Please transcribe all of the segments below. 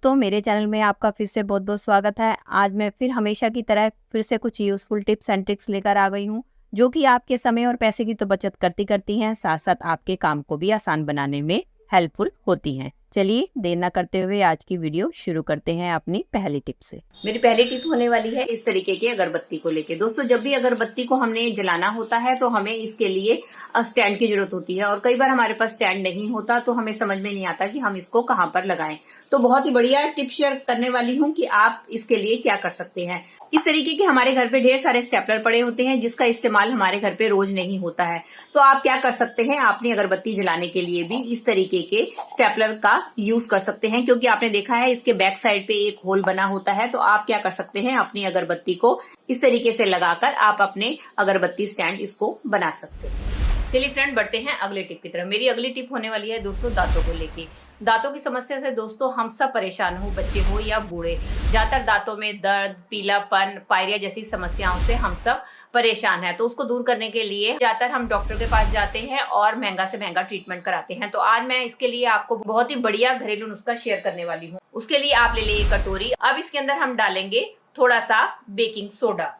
दोस्तों, मेरे चैनल में आपका फिर से बहुत बहुत स्वागत है। आज मैं फिर हमेशा की तरह फिर से कुछ यूज़फुल टिप्स एंड ट्रिक्स लेकर आ गई हूँ, जो कि आपके समय और पैसे की तो बचत करती हैं, साथ साथ आपके काम को भी आसान बनाने में हेल्पफुल होती हैं। चलिए देर ना करते हुए आज की वीडियो शुरू करते हैं अपनी पहली टिप से। मेरी पहली टिप होने वाली है इस तरीके की अगरबत्ती को लेके। दोस्तों, जब भी अगरबत्ती को हमने जलाना होता है तो हमें इसके लिए स्टैंड की जरूरत होती है, और कई बार हमारे पास स्टैंड नहीं होता तो हमें समझ में नहीं आता कि हम इसको कहाँ पर लगाएं। तो बहुत ही बढ़िया टिप शेयर करने वाली हूँ कि आप इसके लिए क्या कर सकते हैं। इस तरीके के हमारे घर पे ढेर सारे स्टेपलर पड़े होते हैं, जिसका इस्तेमाल हमारे घर पे रोज नहीं होता है। तो आप क्या कर सकते हैं, अपनी अगरबत्ती जलाने के लिए भी इस तरीके के स्टेपलर का यूज कर सकते हैं, क्योंकि आपने देखा है इसके बैक साइड पे एक होल बना होता है। तो आप क्या कर सकते हैं, अपनी अगरबत्ती को इस तरीके से लगाकर आप अपने अगरबत्ती स्टैंड इसको बना सकते हैं। चलिए फ्रेंड, बढ़ते हैं अगले टिप की तरफ। मेरी अगली टिप होने वाली है दोस्तों दांतों को लेके। दांतों की समस्या से दोस्तों हम सब परेशान हो, बच्चे हो या बूढ़े। ज्यादातर दांतों में दर्द, पीलापन, पायरिया जैसी समस्याओं से हम सब परेशान है। तो उसको दूर करने के लिए ज्यादातर हम डॉक्टर के पास जाते हैं और महंगा से महंगा ट्रीटमेंट कराते हैं। तो आज मैं इसके लिए आपको बहुत ही बढ़िया घरेलू नुस्खा शेयर करने वाली हूँ। उसके लिए आप ले लीजिए कटोरी। अब इसके अंदर हम डालेंगे थोड़ा सा बेकिंग सोडा।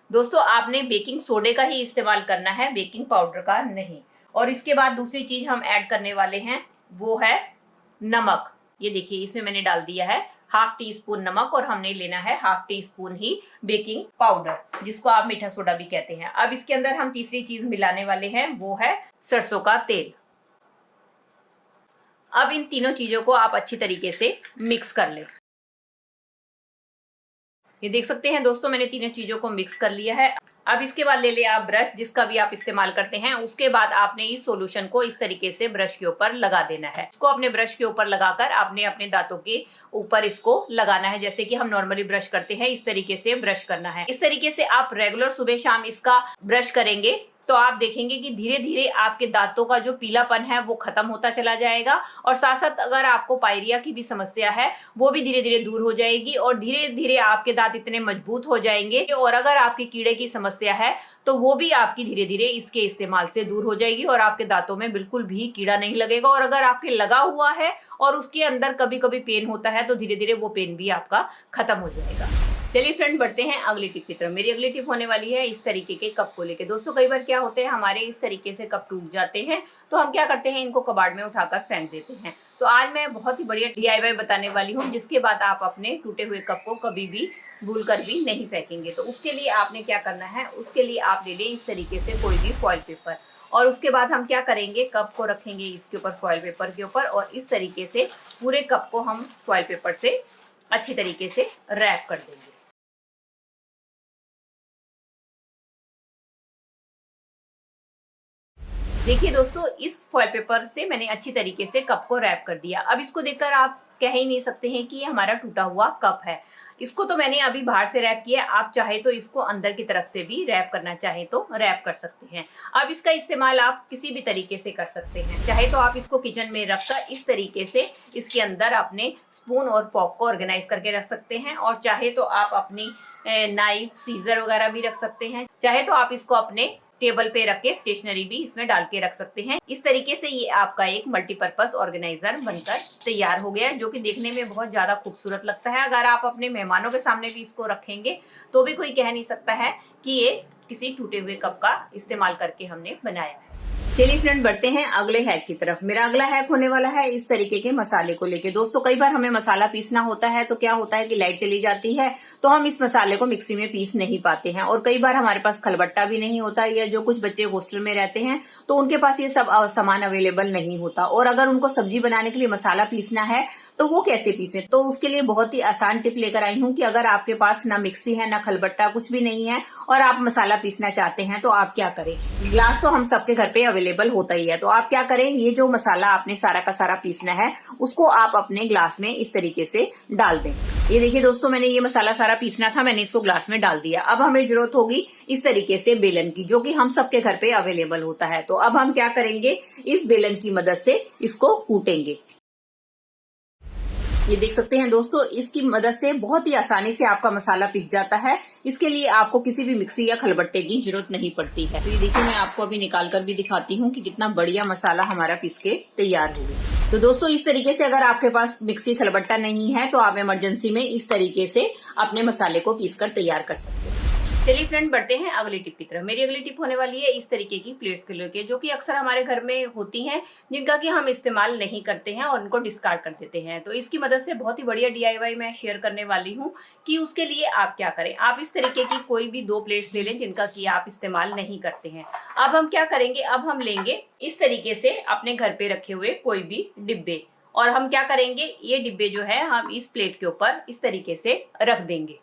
दोस्तों, आपने बेकिंग सोडे का ही इस्तेमाल करना है, बेकिंग पाउडर का नहीं। और इसके बाद दूसरी चीज हम ऐड करने वाले हैं, वो है नमक। ये देखिए, इसमें मैंने डाल दिया है हाफ टी स्पून नमक, और हमने लेना है हाफ टी स्पून ही बेकिंग पाउडर, जिसको आप मीठा सोडा भी कहते हैं। अब इसके अंदर हम तीसरी चीज मिलाने वाले हैं, वो है सरसों का तेल। अब इन तीनों चीजों को आप अच्छी तरीके से मिक्स कर लें। ये देख सकते हैं दोस्तों, मैंने तीनों चीजों को मिक्स कर लिया है। अब इसके बाद ले ले आप ब्रश, जिसका भी आप इस्तेमाल करते हैं। उसके बाद आपने इस सॉल्यूशन को इस तरीके से ब्रश के ऊपर लगा देना है। इसको अपने ब्रश के ऊपर लगाकर आपने अपने दांतों के ऊपर इसको लगाना है, जैसे कि हम नॉर्मली ब्रश करते हैं, इस तरीके से ब्रश करना है। इस तरीके से आप रेगुलर सुबह शाम इसका ब्रश करेंगे तो आप देखेंगे कि धीरे धीरे आपके दांतों का जो पीलापन है वो खत्म होता चला जाएगा, और साथ साथ अगर आपको पायरिया की भी समस्या है वो भी धीरे धीरे दूर हो जाएगी, और धीरे धीरे आपके दांत इतने मजबूत हो जाएंगे। और अगर आपकी कीड़े की समस्या है तो वो भी आपकी धीरे धीरे इसके इस्तेमाल से दूर हो जाएगी, और आपके दांतों में बिल्कुल भी कीड़ा नहीं लगेगा। और अगर आपके लगा हुआ है और उसके अंदर कभी कभी पेन होता है तो धीरे धीरे वो पेन भी आपका खत्म हो जाएगा। चलिए फ्रेंड, बढ़ते हैं अगली टिप की तरफ। मेरी अगली टिप होने वाली है इस तरीके के कप को लेके। दोस्तों, कई बार क्या होते हैं, हमारे इस तरीके से कप टूट जाते हैं, तो हम क्या करते हैं, इनको कबाड़ में उठाकर फेंक देते हैं। तो आज मैं बहुत ही बढ़िया DIY बताने वाली हूँ, जिसके बाद आप अपने टूटे हुए कप को कभी भी भूल कर भी नहीं फेंकेंगे। तो उसके लिए आपने क्या करना है, उसके लिए आप ले लें इस तरीके से कोई भी फॉइल पेपर, और उसके बाद हम क्या करेंगे, कप को रखेंगे इसके ऊपर, फॉइल पेपर के ऊपर, और इस तरीके से पूरे कप को हम फॉइल पेपर से अच्छी तरीके से रैप कर देंगे। देखिए दोस्तों, इस फॉइल पेपर से मैंने अच्छी तरीके से कप को रैप कर दिया। अब इसको देखकर आप कह ही नहीं सकते हैं कि ये हमारा टूटा हुआ कप है। इसको तो मैंने अभी बाहर से रैप किया, आप चाहे तो इसको अंदर की तरफ से भी रैप करना चाहे तो रैप कर सकते हैं। अब इसका इस्तेमाल आप किसी भी तरीके से कर सकते हैं। चाहे तो आप इसको किचन में रखकर इस तरीके से इसके अंदर अपने स्पून और फॉर्क को ऑर्गेनाइज करके रख सकते हैं, और चाहे तो आप अपनी नाइफ, सीजर वगैरह भी रख सकते हैं। चाहे तो आप इसको अपने टेबल पे रख के स्टेशनरी भी इसमें डाल के रख सकते हैं। इस तरीके से ये आपका एक मल्टीपर्पस ऑर्गेनाइजर बनकर तैयार हो गया है, जो कि देखने में बहुत ज्यादा खूबसूरत लगता है। अगर आप अपने मेहमानों के सामने भी इसको रखेंगे तो भी कोई कह नहीं सकता है कि ये किसी टूटे हुए कप का इस्तेमाल करके हमने बनाया है। चलिए फ्रेंड, बढ़ते हैं अगले हैक की तरफ। मेरा अगला हैक होने वाला है इस तरीके के मसाले को लेके। दोस्तों, कई बार हमें मसाला पीसना होता है तो क्या होता है कि लाइट चली जाती है, तो हम इस मसाले को मिक्सी में पीस नहीं पाते हैं। और कई बार हमारे पास खलबट्टा भी नहीं होता, या जो कुछ बच्चे हॉस्टल में रहते हैं तो उनके पास ये सब सामान अवेलेबल नहीं होता, और अगर उनको सब्जी बनाने के लिए मसाला पीसना है तो वो कैसे पीसे। तो उसके लिए बहुत ही आसान टिप लेकर आई हूँ कि अगर आपके पास ना मिक्सी है, ना खलबट्टा, कुछ भी नहीं है, और आप मसाला पीसना चाहते हैं, तो आप क्या करें। ग्लास तो हम सबके घर पे अवेलेबल होता ही है। तो आप क्या करें, ये जो मसाला आपने सारा का सारा पीसना है उसको आप अपने ग्लास में इस तरीके से डाल दें। ये देखिए दोस्तों, मैंने ये मसाला सारा पीसना था, मैंने इसको ग्लास में डाल दिया। अब हमें जरूरत होगी इस तरीके से बेलन की, जो कि हम सबके घर पे अवेलेबल होता है। तो अब हम क्या करेंगे, इस बेलन की मदद से इसको कूटेंगे। ये देख सकते हैं दोस्तों, इसकी मदद से बहुत ही आसानी से आपका मसाला पिस जाता है। इसके लिए आपको किसी भी मिक्सी या खलबट्टे की जरूरत नहीं पड़ती है। तो ये देखिए, मैं आपको अभी निकाल कर भी दिखाती हूँ कि कितना बढ़िया मसाला हमारा पिस के तैयार हो गया। तो दोस्तों इस तरीके से अगर आपके पास मिक्सी खलबट्टा नहीं है तो आप इमरजेंसी में इस तरीके से अपने मसाले को पीसकर तैयार कर सकते हैं। चलिए फ्रेंड, बढ़ते हैं अगली टिप की तरफ। मेरी अगली टिप होने वाली है इस तरीके की प्लेट्स के लेके, जो कि अक्सर हमारे घर में होती हैं, जिनका कि हम इस्तेमाल नहीं करते हैं और उनको डिस्कार्ड कर देते हैं। तो इसकी मदद से बहुत ही बढ़िया DIY मैं शेयर करने वाली हूँ कि उसके लिए आप क्या करें। आप इस तरीके की कोई भी 2 प्लेट्स ले लें जिनका कि आप इस्तेमाल नहीं करते हैं। अब हम क्या करेंगे, अब हम लेंगे इस तरीके से अपने घर पे रखे हुए कोई भी डिब्बे, और हम क्या करेंगे, ये डिब्बे जो है हम इस प्लेट के ऊपर इस तरीके से रख देंगे।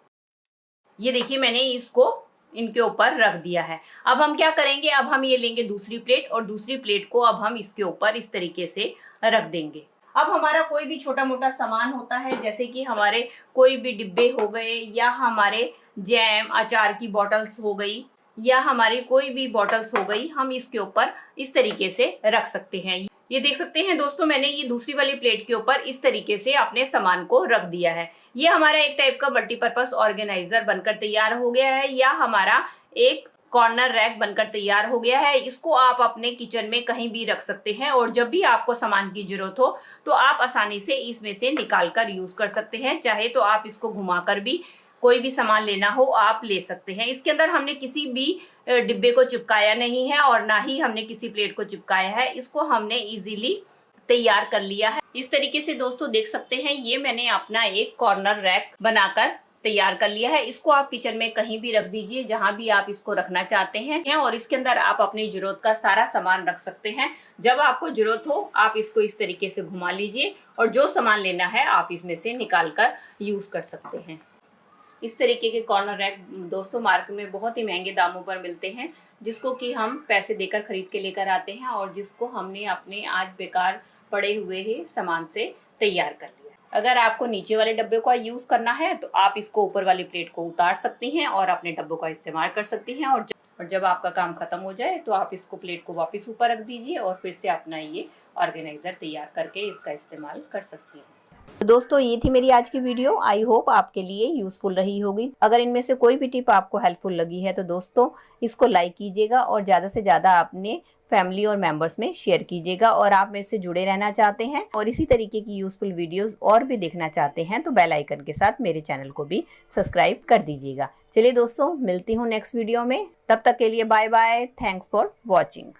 ये देखिए मैंने इसको इनके ऊपर रख दिया है। अब हम क्या करेंगे, अब हम ये लेंगे दूसरी प्लेट, और दूसरी प्लेट को अब हम इसके ऊपर इस तरीके से रख देंगे। अब हमारा कोई भी छोटा मोटा सामान होता है, जैसे कि हमारे कोई भी डिब्बे हो गए, या हमारे जैम अचार की बॉटल्स हो गई, या हमारी कोई भी बॉटल्स हो गई, हम इसके ऊपर इस तरीके से रख सकते हैं। ये देख सकते हैं दोस्तों, मैंने ये दूसरी वाली प्लेट के ऊपर इस तरीके से अपने सामान को रख दिया है। ये हमारा एक टाइप का मल्टीपर्पस ऑर्गेनाइजर बनकर तैयार हो गया है, या हमारा एक कॉर्नर रैक बनकर तैयार हो गया है। इसको आप अपने किचन में कहीं भी रख सकते हैं, और जब भी आपको सामान की जरूरत हो तो आप आसानी से इसमें से निकाल कर यूज कर सकते हैं। चाहे तो आप इसको घुमाकर भी कोई भी सामान लेना हो आप ले सकते हैं। इसके अंदर हमने किसी भी डिब्बे को चिपकाया नहीं है, और ना ही हमने किसी प्लेट को चिपकाया है। इसको हमने इजीली तैयार कर लिया है। इस तरीके से दोस्तों देख सकते हैं, ये मैंने अपना एक कॉर्नर रैक बनाकर तैयार कर लिया है। इसको आप किचन में कहीं भी रख दीजिए, जहां भी आप इसको रखना चाहते हैं, और इसके अंदर आप अपनी जरूरत का सारा सामान रख सकते हैं। जब आपको जरूरत हो आप इसको इस तरीके से घुमा लीजिए, और जो सामान लेना है आप इसमें से निकाल कर यूज कर सकते हैं। इस तरीके के कॉर्नर रैक दोस्तों मार्केट में बहुत ही महंगे दामों पर मिलते हैं, जिसको कि हम पैसे देकर खरीद के लेकर आते हैं, और जिसको हमने अपने आज बेकार पड़े हुए ही सामान से तैयार कर लिया। अगर आपको नीचे वाले डब्बे का यूज करना है तो आप इसको ऊपर वाली प्लेट को उतार सकती हैं और अपने डब्बों का इस्तेमाल कर सकती हैं, और जब आपका काम खत्म हो जाए तो आप इसको प्लेट को वापस ऊपर रख दीजिए, और फिर से अपना ये ऑर्गेनाइजर तैयार करके इसका इस्तेमाल कर सकती हैं। तो दोस्तों ये थी मेरी आज की वीडियो। आई होप आपके लिए यूजफुल रही होगी। अगर इनमें से कोई भी टिप आपको हेल्पफुल लगी है तो दोस्तों इसको लाइक कीजिएगा, और ज़्यादा से ज़्यादा अपने फैमिली और मेंबर्स में शेयर कीजिएगा। और आप मेरे से जुड़े रहना चाहते हैं और इसी तरीके की यूजफुल वीडियोस और भी देखना चाहते हैं तो बेल आइकन के साथ मेरे चैनल को भी सब्सक्राइब कर दीजिएगा। चलिए दोस्तों, मिलती हूँ नेक्स्ट वीडियो में। तब तक के लिए bye bye. Thanks for watching.